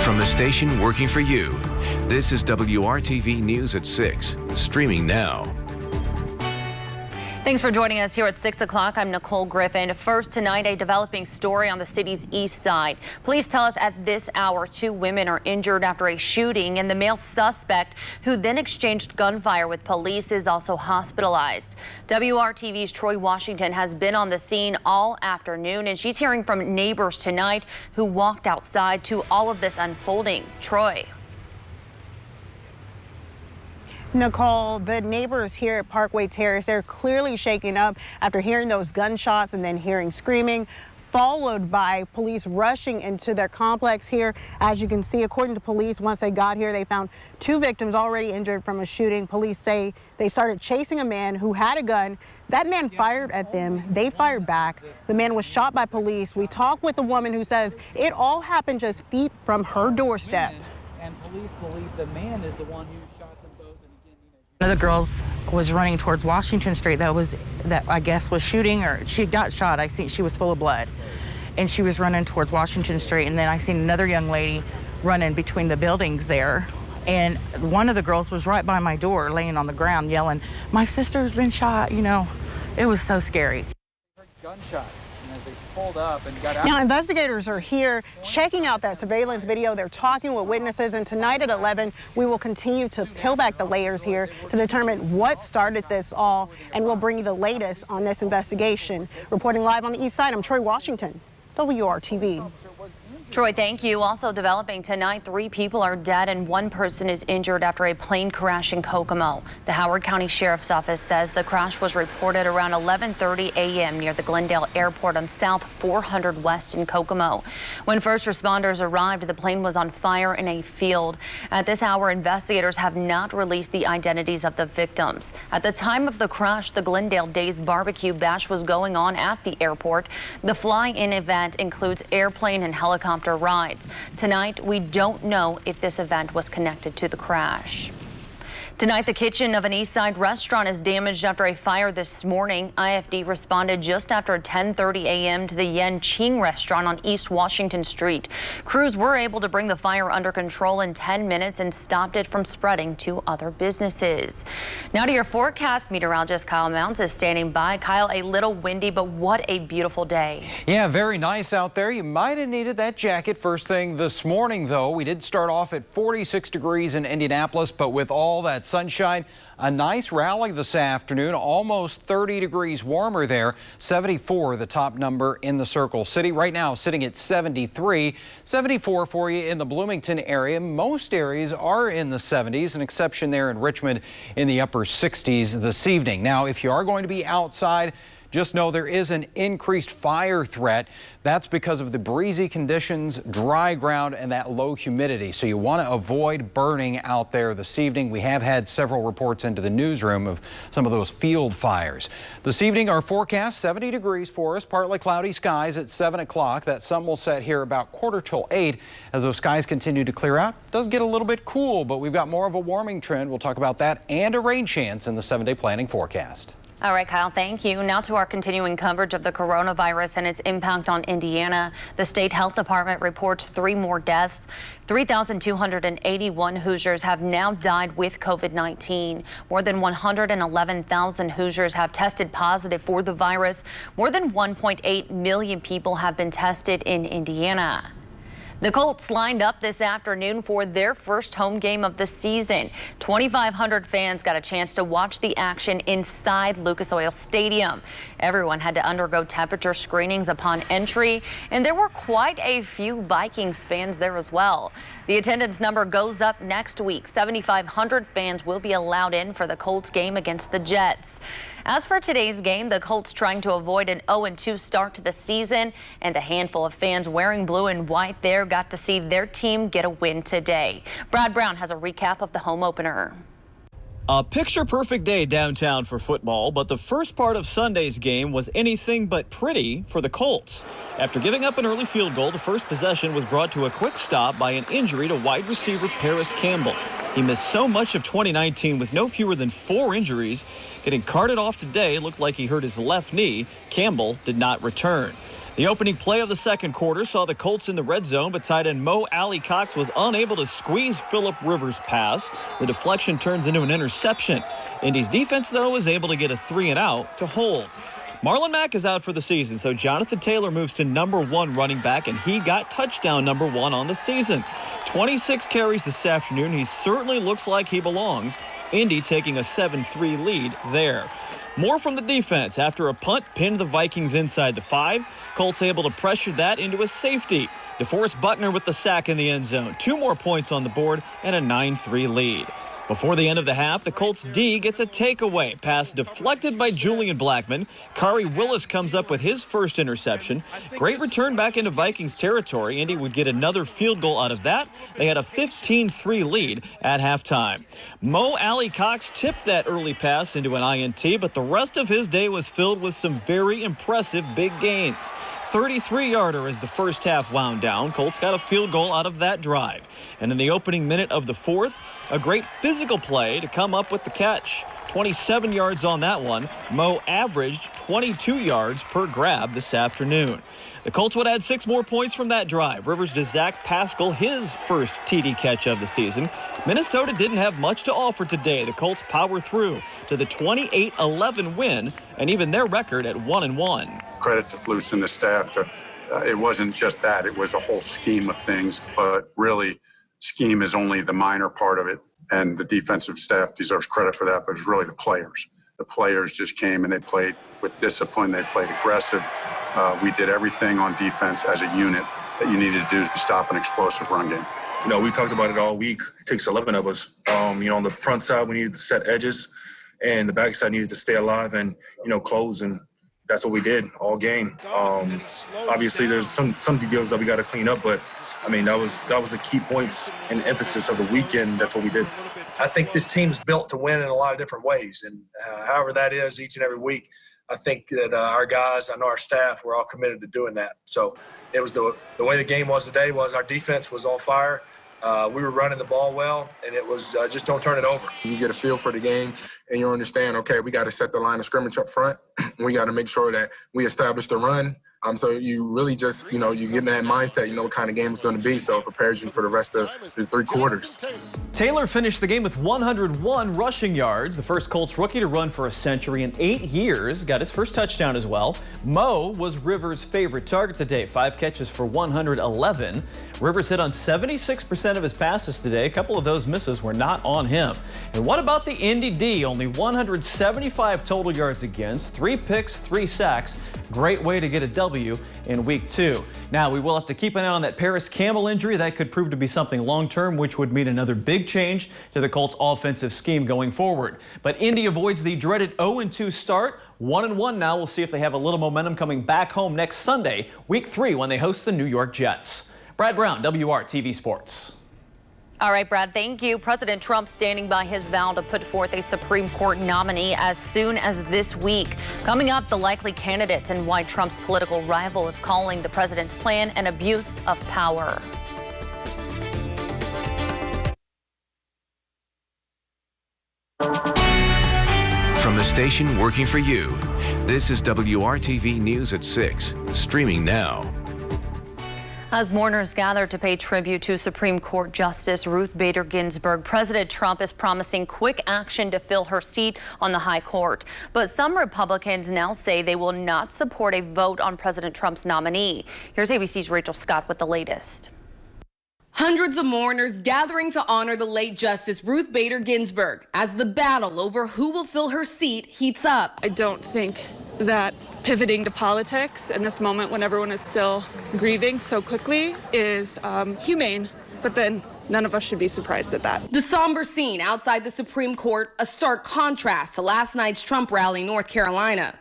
From the station working for you, this is WRTV News at 6, streaming now. Thanks for joining us here at 6 o'clock. I'm Nicole Griffin. First tonight, a developing story on the city's east side. Police tell us at this hour 2 women are injured after a shooting, and the male suspect who then exchanged gunfire with police is also hospitalized. WRTV's Troy Washington has been on the scene all afternoon, and she's hearing from neighbors tonight who walked outside to all of this unfolding. Troy. Nicole, the neighbors here at Parkway Terrace, they're clearly shaken up after hearing those gunshots and then hearing screaming, followed by police rushing into their complex here. As you can see, according to police, once they got here, they found 2 victims already injured from a shooting. Police say they started chasing a man who had a gun. That man fired at them. They fired back. The man was shot by police. We talked with a woman who says it all happened just feet from her doorstep. And police believe the man is the one who shot them both. One of the girls was running towards Washington Street that I guess was shooting, or she got shot. I think she was full of blood, and she was running towards Washington Street, and then I seen another young lady running between the buildings there, and one of the girls was right by my door laying on the ground yelling, "My sister's been shot." You know, it was so scary. Gunshots. As they pulled up and got out. Now, investigators are here checking out that surveillance video. They're talking with witnesses, and tonight at 11, we will continue to peel back the layers here to determine what started this all, and we'll bring you the latest on this investigation. Reporting live on the east side, I'm Troy Washington, WRTV. Troy, thank you. Also developing tonight, 3 people are dead and 1 person is injured after a plane crash in Kokomo. The Howard County Sheriff's Office says the crash was reported around 11:30 a.m. near the Glendale Airport on South 400 West in Kokomo. When first responders arrived, the plane was on fire in a field. At this hour, investigators have not released the identities of the victims. At the time of the crash, the Glendale Days Barbecue Bash was going on at the airport. The fly-in event includes airplane and helicopter rides. Tonight, we don't know if this event was connected to the crash. Tonight, the kitchen of an East Side restaurant is damaged after a fire this morning. IFD responded just after 10:30 a.m. to the Yen Ching restaurant on East Washington Street. Crews were able to bring the fire under control in 10 minutes and stopped it from spreading to other businesses. Now to your forecast, meteorologist Kyle Mounts is standing by. Kyle, a little windy, but what a beautiful day. Yeah, very nice out there. You might have needed that jacket first thing this morning, though. We did start off at 46 degrees in Indianapolis, but with all that sunshine, a nice rally this afternoon, almost 30 degrees warmer there. 74 the top number in the Circle City. Right now sitting at 73. 74 for you in the Bloomington area. Most areas are in the 70s, an exception there in Richmond in the upper 60s this evening. Now, if you are going to be outside, just know there is an increased fire threat. That's because of the breezy conditions, dry ground, and that low humidity. So you want to avoid burning out there this evening. We have had several reports into the newsroom of some of those field fires. This evening, our forecast, 70 degrees for us, partly cloudy skies at 7 o'clock. That sun will set here about 7:45 as those skies continue to clear out. It does get a little bit cool, but we've got more of a warming trend. We'll talk about that and a rain chance in the 7-day planning forecast. All right, Kyle, thank you. Now to our continuing coverage of the coronavirus and its impact on Indiana. The state health department reports 3 more deaths. 3,281 Hoosiers have now died with COVID-19. More than 111,000 Hoosiers have tested positive for the virus. More than 1.8 million people have been tested in Indiana. The Colts lined up this afternoon for their first home game of the season. 2,500 fans got a chance to watch the action inside Lucas Oil Stadium. Everyone had to undergo temperature screenings upon entry, and there were quite a few Vikings fans there as well. The attendance number goes up next week. 7,500 fans will be allowed in for the Colts game against the Jets. As for today's game, the Colts trying to avoid an 0-2 start to the season, and a handful of fans wearing blue and white there got to see their team get a win today. Brad Brown has a recap of the home opener. A picture-perfect day downtown for football, but the first part of Sunday's game was anything but pretty for the Colts. After giving up an early field goal, the first possession was brought to a quick stop by an injury to wide receiver Paris Campbell. He missed so much of 2019 with no fewer than 4 injuries. Getting carted off today, looked like he hurt his left knee. Campbell did not return. The opening play of the second quarter saw the Colts in the red zone, but tight end Mo Cox was unable to squeeze Phillip Rivers' pass. The deflection turns into an interception. Indy's defense, though, was able to get a 3-and-out to hold. Marlon Mack is out for the season, so Jonathan Taylor moves to #1 running back, and he got touchdown #1 on the season. 26 carries this afternoon. He certainly looks like he belongs. Indy taking a 7-3 lead there. More from the defense. After a punt pinned the Vikings inside the 5, Colts able to pressure that into a safety. DeForest Buckner with the sack in the end zone. 2 more points on the board and a 9-3 lead. Before the end of the half, the Colts D gets a takeaway. Pass deflected by Julian Blackman. Khari Willis comes up with his first interception. Great return back into Vikings territory. Indy would get another field goal out of that. They had a 15-3 lead at halftime. Mo Cox tipped that early pass into an INT, but the rest of his day was filled with some very impressive big gains. 33-yarder as the first half wound down. Colts got a field goal out of that drive. And in the opening minute of the fourth, a great physical play to come up with the catch. 27 yards on that one. Mo averaged 22 yards per grab this afternoon. The Colts would add 6 more points from that drive. Rivers to Zach Pascal, his first TD catch of the season. Minnesota didn't have much to offer today. The Colts power through to the 28-11 win, and even their record at 1-1. Credit to Flus and the staff. It wasn't just that. It was a whole scheme of things, but really scheme is only the minor part of it, and the defensive staff deserves credit for that, but it's really the players. The players just came and they played with discipline. They played aggressive. We did everything on defense as a unit that you needed to do to stop an explosive run game. You know, we talked about it all week. It takes 11 of us. On the front side, we needed to set edges, and the back side needed to stay alive and, close, and that's what we did all game. Obviously, there's some details that we got to clean up, but, that was the key points and emphasis of the weekend. That's what we did. I think this team's built to win in a lot of different ways, and however that is each and every week, I think that our guys and our staff were all committed to doing that. So it was the way the game was today was our defense was on fire. We were running the ball well, and it was just don't turn it over. You get a feel for the game, and you understand, okay, we got to set the line of scrimmage up front. We got to make sure that we establish the run. So you really just, you get in that mindset, what kind of game it's going to be, so it prepares you for the rest of the 3 quarters. Taylor finished the game with 101 rushing yards, the first Colts rookie to run for a century in 8 years, got his first touchdown as well. Mo was Rivers' favorite target today, 5 catches for 111. Rivers hit on 76% of his passes today. A couple of those misses were not on him. And what about the Indy D? Only 175 total yards against, 3 picks, 3 sacks. Great way to get a W in week 2. Now, we will have to keep an eye on that Paris Campbell injury. That could prove to be something long-term, which would mean another big change to the Colts' offensive scheme going forward. But Indy avoids the dreaded 0-2 start. 1-1 now. We'll see if they have a little momentum coming back home next Sunday, week 3, when they host the New York Jets. Brad Brown, WRTV Sports. All right, Brad, thank you. President Trump standing by his vow to put forth a Supreme Court nominee as soon as this week. Coming up, the likely candidates and why Trump's political rival is calling the president's plan an abuse of power. From the station working for you, this is WRTV News at 6, streaming now. As mourners gather to pay tribute to Supreme Court Justice Ruth Bader Ginsburg, President Trump is promising quick action to fill her seat on the high court. But some Republicans now say they will not support a vote on President Trump's nominee. Here's ABC's Rachel Scott with the latest. Hundreds of mourners gathering to honor the late Justice Ruth Bader Ginsburg as the battle over who will fill her seat heats up. I don't think that pivoting to politics in this moment when everyone is still grieving so quickly is humane, but then none of us should be surprised at that. The somber scene outside the Supreme Court, a stark contrast to last night's Trump rally in North Carolina.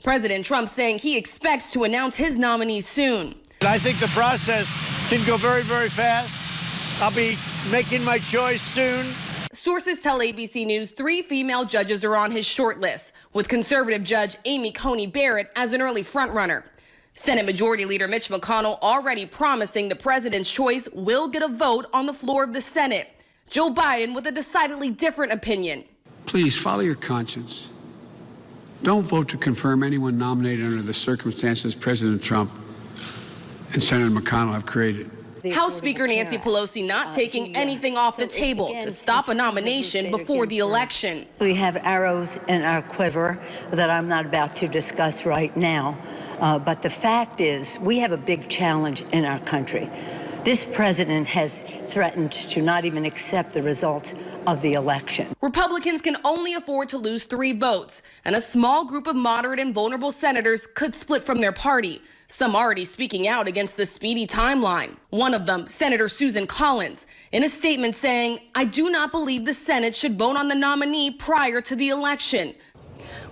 President Trump saying he expects to announce his nominee soon. I think the process can go very, very fast. I'll be making my choice soon. Sources tell ABC News 3 female judges are on his short list, with conservative judge Amy Coney Barrett as an early frontrunner. Senate Majority Leader Mitch McConnell already promising the president's choice will get a vote on the floor of the Senate. Joe Biden with a decidedly different opinion. Please follow your conscience. Don't vote to confirm anyone nominated under the circumstances President Trump and Senator McConnell have created. House Speaker Nancy Pelosi not taking anything off the table to stop a nomination before the election. We have arrows in our quiver that I'm not about to discuss right now. But the fact is, we have a big challenge in our country. This president has threatened to not even accept the results of the election. Republicans can only afford to lose 3 votes, and a small group of moderate and vulnerable senators could split from their party. Some already speaking out against the speedy timeline. One of them, Senator Susan Collins, in a statement saying, "I do not believe the Senate should vote on the nominee prior to the election."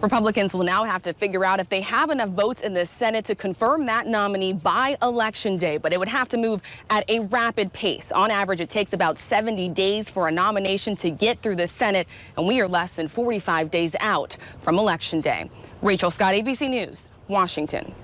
Republicans will now have to figure out if they have enough votes in the Senate to confirm that nominee by Election Day, but it would have to move at a rapid pace. On average, it takes about 70 days for a nomination to get through the Senate, and we are less than 45 days out from Election Day. Rachel Scott, ABC News, Washington.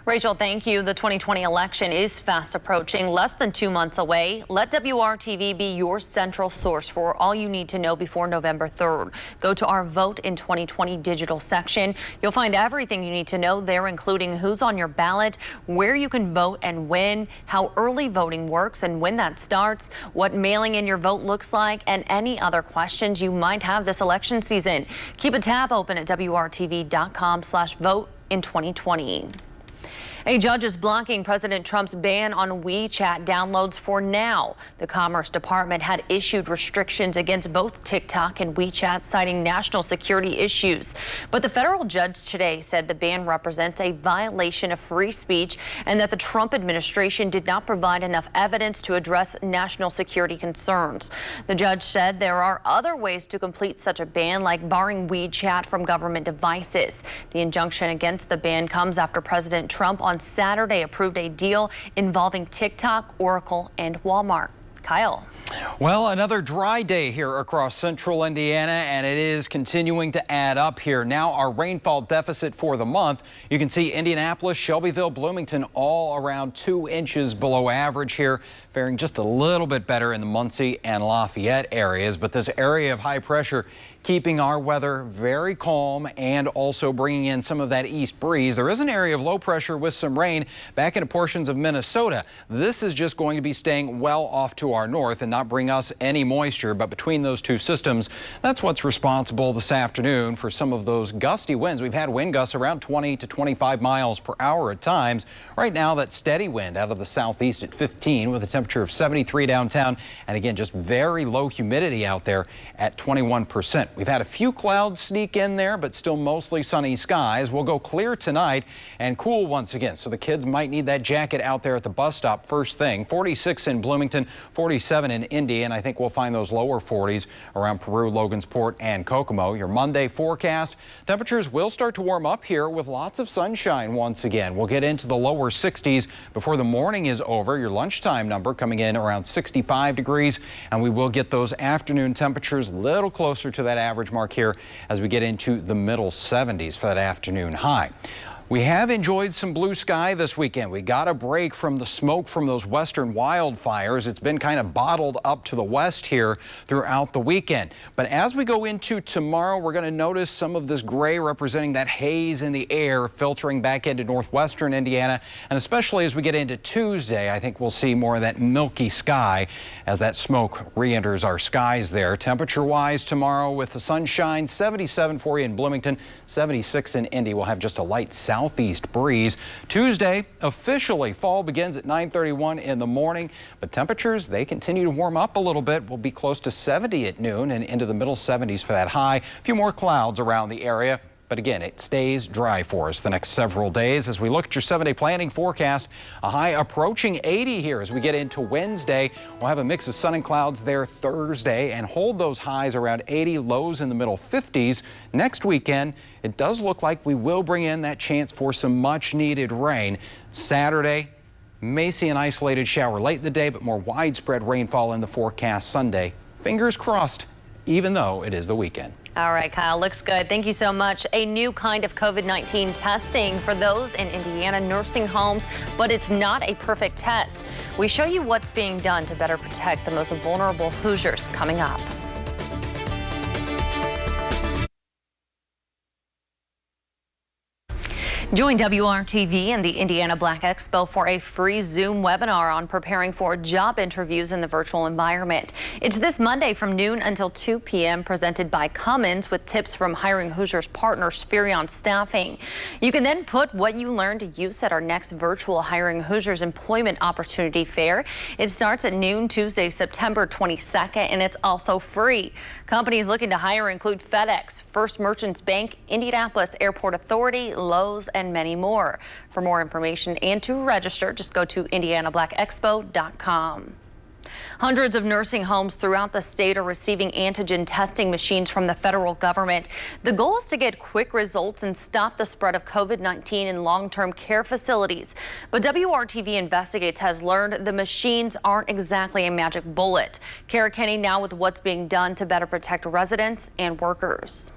Rachel, thank you. The 2020 election is fast approaching, less than 2 months away. Let WRTV be your central source for all you need to know before November 3rd. Go to our Vote in 2020 digital section. You'll find everything you need to know there, including who's on your ballot, where you can vote and when, how early voting works and when that starts, what mailing in your vote looks like, and any other questions you might have this election season. Keep a tab open at WRTV.com/vote in 2020. A judge is blocking President Trump's ban on WeChat downloads for now. The Commerce Department had issued restrictions against both TikTok and WeChat, citing national security issues. But the federal judge today said the ban represents a violation of free speech and that the Trump administration did not provide enough evidence to address national security concerns. The judge said there are other ways to complete such a ban, like barring WeChat from government devices. The injunction against the ban comes after President Trump on Saturday approved a deal involving TikTok, Oracle, and Walmart. Kyle. Well, another dry day here across central Indiana, and it is continuing to add up here. Now our rainfall deficit for the month, you can see Indianapolis, Shelbyville, Bloomington all around 2 inches below average here, faring just a little bit better in the Muncie and Lafayette areas. But this area of high pressure keeping our weather very calm and also bringing in some of that east breeze. There is an area of low pressure with some rain back into portions of Minnesota. This is just going to be staying well off to our north and not bring us any moisture. But between those two systems, that's what's responsible this afternoon for some of those gusty winds. We've had wind gusts around 20 to 25 miles per hour at times. Right now, that steady wind out of the southeast at 15 with a temperature of 73 downtown. And again, just very low humidity out there at 21%. We've had a few clouds sneak in there, but still mostly sunny skies. We'll go clear tonight and cool once again, so the kids might need that jacket out there at the bus stop first thing. 46 in Bloomington, 47 in Indy, and I think we'll find those lower 40s around Peru, Logansport, and Kokomo. Your Monday forecast, temperatures will start to warm up here with lots of sunshine once again. We'll get into the lower 60s before the morning is over. Your lunchtime number coming in around 65 degrees, and we will get those afternoon temperatures a little closer to that average mark here as we get into the middle 70s for that afternoon high. We have enjoyed some blue sky this weekend. We got a break from the smoke from those western wildfires. It's been kind of bottled up to the west here throughout the weekend. But as we go into tomorrow, we're going to notice some of this gray representing that haze in the air filtering back into northwestern Indiana. And especially as we get into Tuesday, I think we'll see more of that milky sky as that smoke re-enters our skies there. Temperature-wise tomorrow with the sunshine, 77 for you in Bloomington, 76 in Indy. We'll have just a light southeast breeze. Tuesday, officially fall begins at 9:31 in the morning, but temperatures, they continue to warm up a little bit. We'll be close to 70 at noon and into the middle 70s for that high. A few more clouds around the area. But again, it stays dry for us the next several days. As we look at your 7-day planning forecast, a high approaching 80 here as we get into Wednesday. We'll have a mix of sun and clouds there Thursday and hold those highs around 80, lows in the middle 50s. Next weekend, it does look like we will bring in that chance for some much needed rain. Saturday, may see an isolated shower late in the day, but more widespread rainfall in the forecast Sunday. Fingers crossed, even though it is the weekend. All right, Kyle, looks good. Thank you so much. A new kind of COVID-19 testing for those in Indiana nursing homes, but it's not a perfect test. We show you what's being done to better protect the most vulnerable Hoosiers coming up. Join WRTV and the Indiana Black Expo for a free Zoom webinar on preparing for job interviews in the virtual environment. It's this Monday from noon until 2 p.m. presented by Cummins with tips from Hiring Hoosiers partner Spherion Staffing. You can then put what you learned to use at our next virtual Hiring Hoosiers Employment Opportunity Fair. It starts at noon Tuesday, September 22nd, and it's also free. Companies looking to hire include FedEx, First Merchants Bank, Indianapolis Airport Authority, Lowe's, and many more. For more information and to register, just go to indianablackexpo.com. Hundreds of nursing homes throughout the state are receiving antigen testing machines from the federal government. The goal is to get quick results and stop the spread of COVID-19 in long-term care facilities. But WRTV Investigates has learned the machines aren't exactly a magic bullet. Kara Kenny now with what's being done to better protect residents and workers.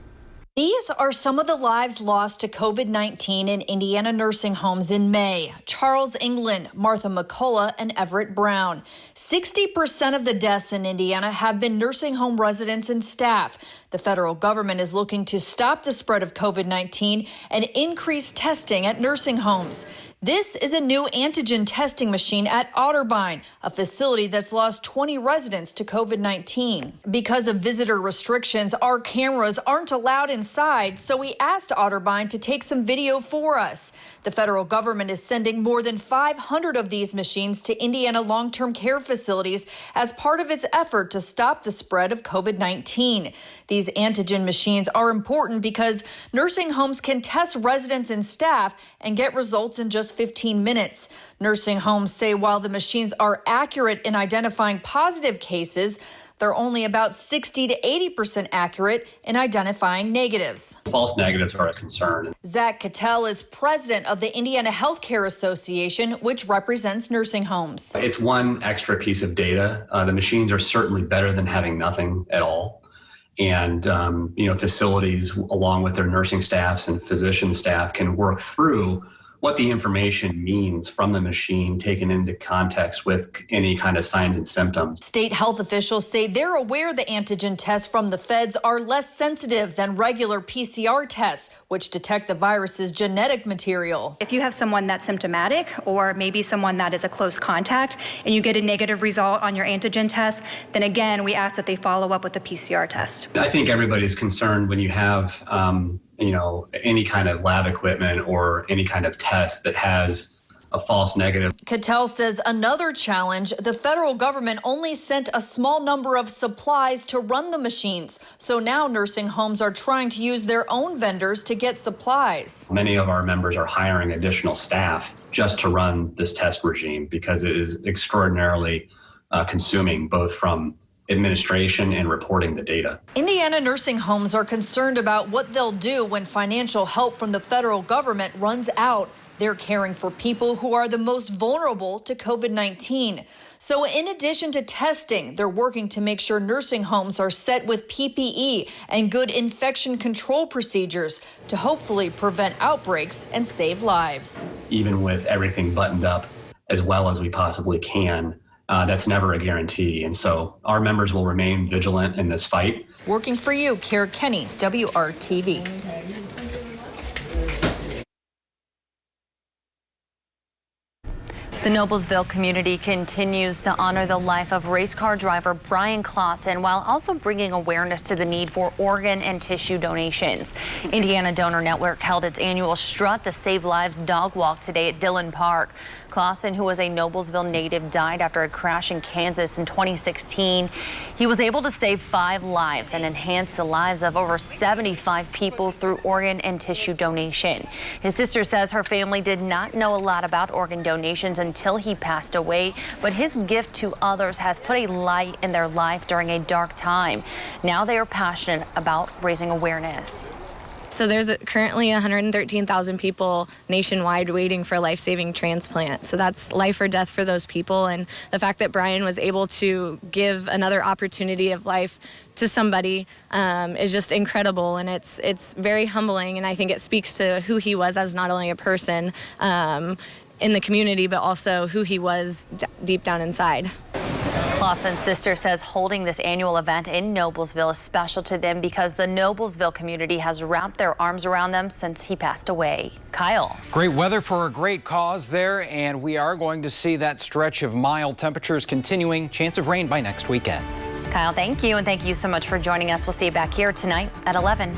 These are some of the lives lost to COVID-19 in Indiana nursing homes in May. Charles England, Martha McCullough, and Everett Brown. 60% of the deaths in Indiana have been nursing home residents and staff. The federal government is looking to stop the spread of COVID-19 and increase testing at nursing homes. This is a new antigen testing machine at Otterbein, a facility that's lost 20 residents to COVID-19. Because of visitor restrictions, our cameras aren't allowed inside, so we asked Otterbein to take some video for us. The federal government is sending more than 500 of these machines to Indiana long-term care facilities as part of its effort to stop the spread of COVID-19. These antigen machines are important because nursing homes can test residents and staff and get results in just 15 minutes. Nursing homes say while the machines are accurate in identifying positive cases, they're only about 60 to 80% accurate in identifying negatives. False negatives are a concern. Zach Cattell is president of the Indiana Healthcare Association, which represents nursing homes. It's one extra piece of data. The machines are certainly better than having nothing at all. And, facilities, along with their nursing staffs and physician staff, can work through what the information means from the machine taken into context with any kind of signs and symptoms. State health officials say they're aware the antigen tests from the feds are less sensitive than regular PCR tests, which detect the virus's genetic material. If you have someone that's symptomatic or maybe someone that is a close contact and you get a negative result on your antigen test, then again, we ask that they follow up with the PCR test. I think everybody's concerned when you have any kind of lab equipment or any kind of test that has a false negative. Cattell says another challenge, the federal government only sent a small number of supplies to run the machines. So now nursing homes are trying to use their own vendors to get supplies. Many of our members are hiring additional staff just to run this test regime because it is extraordinarily consuming, both from administration and reporting the data. Indiana nursing homes are concerned about what they'll do when financial help from the federal government runs out. They're caring for people who are the most vulnerable to COVID-19. So in addition to testing, they're working to make sure nursing homes are set with PPE and good infection control procedures to hopefully prevent outbreaks and save lives. Even with everything buttoned up as well as we possibly can, that's never a guarantee. And so our members will remain vigilant in this fight. Working for you, Kara Kenny, WRTV. The Noblesville community continues to honor the life of race car driver Brian Clausen while also bringing awareness to the need for organ and tissue donations. Indiana Donor Network held its annual Strut to Save Lives dog walk today at Dillon Park. Clausen, who was a Noblesville native, died after a crash in Kansas in 2016. He was able to save 5 lives and enhance the lives of over 75 people through organ and tissue donation. His sister says her family did not know a lot about organ donations until he passed away, but his gift to others has put a light in their life during a dark time. Now they are passionate about raising awareness. So there's currently 113,000 people nationwide waiting for a life-saving transplant. So that's life or death for those people. And the fact that Brian was able to give another opportunity of life to somebody is just incredible. And it's very humbling. And I think it speaks to who he was as not only a person in the community, but also who he was deep down inside. Clausen's sister says holding this annual event in Noblesville is special to them because the Noblesville community has wrapped their arms around them since he passed away. Kyle. Great weather for a great cause there, and we are going to see that stretch of mild temperatures continuing. Chance of rain by next weekend. Kyle, thank you, and thank you so much for joining us. We'll see you back here tonight at 11.